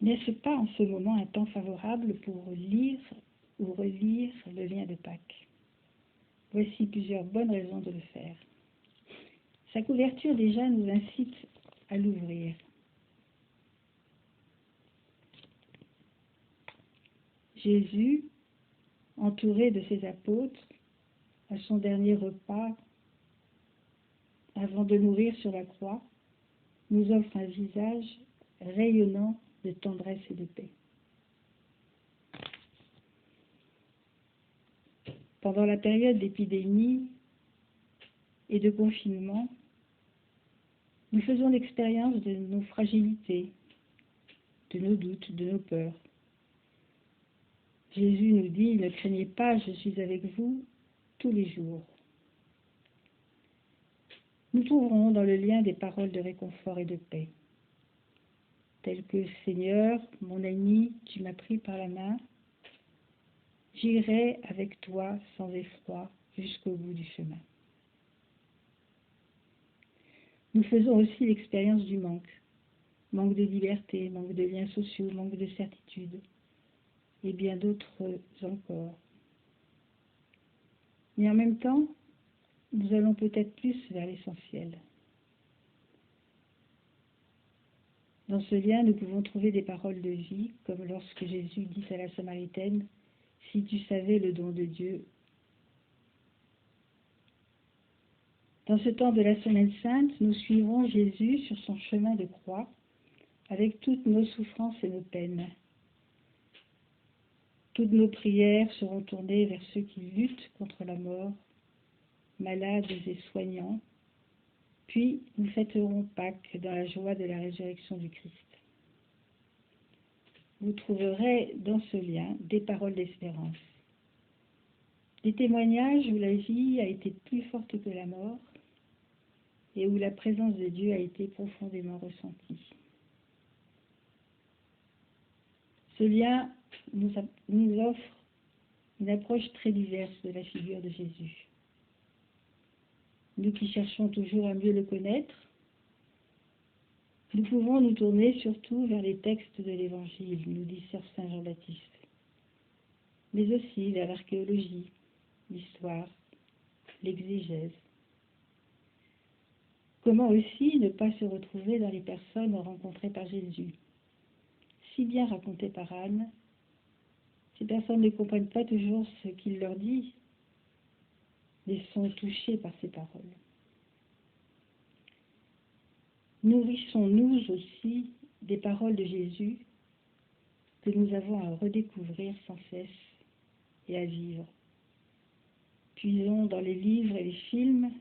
N'est-ce pas en ce moment un temps favorable pour lire ou relire le lien de Pâques? Voici plusieurs bonnes raisons de le faire. Sa couverture déjà nous incite à l'ouvrir. Jésus, entouré de ses apôtres, à son dernier repas, avant de mourir sur la croix, nous offre un visage rayonnant de tendresse et de paix. Pendant la période d'épidémie et de confinement, nous faisons l'expérience de nos fragilités, de nos doutes, de nos peurs. Jésus nous dit, ne craignez pas, je suis avec vous tous les jours. Nous trouverons dans le lien des paroles de réconfort et de paix, telles que « Seigneur, mon ami, tu m'as pris par la main, j'irai avec toi sans effroi jusqu'au bout du chemin. » Nous faisons aussi l'expérience du manque de liberté, manque de liens sociaux, manque de certitude, et bien d'autres encore. Mais en même temps, nous allons peut-être plus vers l'essentiel. Dans ce lien, nous pouvons trouver des paroles de vie, comme lorsque Jésus dit à la Samaritaine, « Si tu savais le don de Dieu ». Dans ce temps de la Semaine Sainte, nous suivrons Jésus sur son chemin de croix, avec toutes nos souffrances et nos peines. Toutes nos prières seront tournées vers ceux qui luttent contre la mort, malades et soignants, puis nous fêterons Pâques dans la joie de la résurrection du Christ. Vous trouverez dans ce lien des paroles d'espérance, des témoignages où la vie a été plus forte que la mort et où la présence de Dieu a été profondément ressentie. Ce lien nous offre une approche très diverse de la figure de Jésus. Nous qui cherchons toujours à mieux le connaître, nous pouvons nous tourner surtout vers les textes de l'Évangile, nous dit Sœur Saint Jean-Baptiste, mais aussi vers l'archéologie, l'histoire, l'exégèse. Comment aussi ne pas se retrouver dans les personnes rencontrées par Jésus? Si bien racontées par Anne, ces personnes ne comprennent pas toujours ce qu'il leur dit, mais sont touchées par ses paroles. Nourrissons-nous aussi des paroles de Jésus que nous avons à redécouvrir sans cesse et à vivre. Puisons dans les livres et les films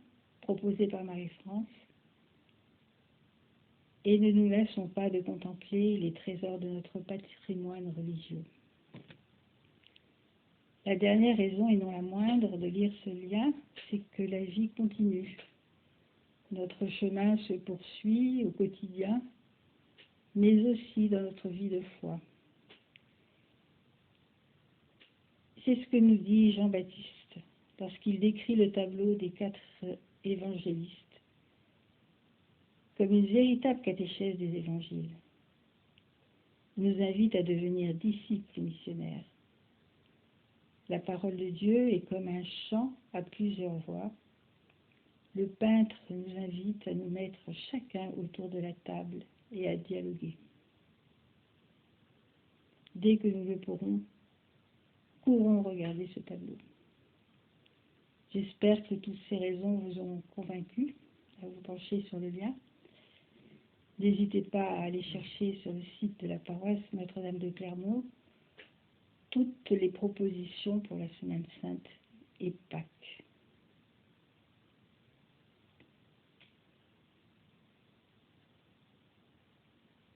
proposés par Marie-France et ne nous laissons pas de contempler les trésors de notre patrimoine religieux. La dernière raison, et non la moindre, de lire ce lien, c'est que la vie continue. Notre chemin se poursuit au quotidien, mais aussi dans notre vie de foi. C'est ce que nous dit Jean-Baptiste lorsqu'il décrit le tableau des 4 évangélistes comme une véritable catéchèse des évangiles. Il nous invite à devenir disciples missionnaires. La parole de Dieu est comme un chant à plusieurs voix. Le peintre nous invite à nous mettre chacun autour de la table et à dialoguer. Dès que nous le pourrons, courons regarder ce tableau. J'espère que toutes ces raisons vous ont convaincu à vous pencher sur le lien. N'hésitez pas à aller chercher sur le site de la paroisse Notre-Dame de Clermont toutes les propositions pour la Semaine Sainte et Pâques.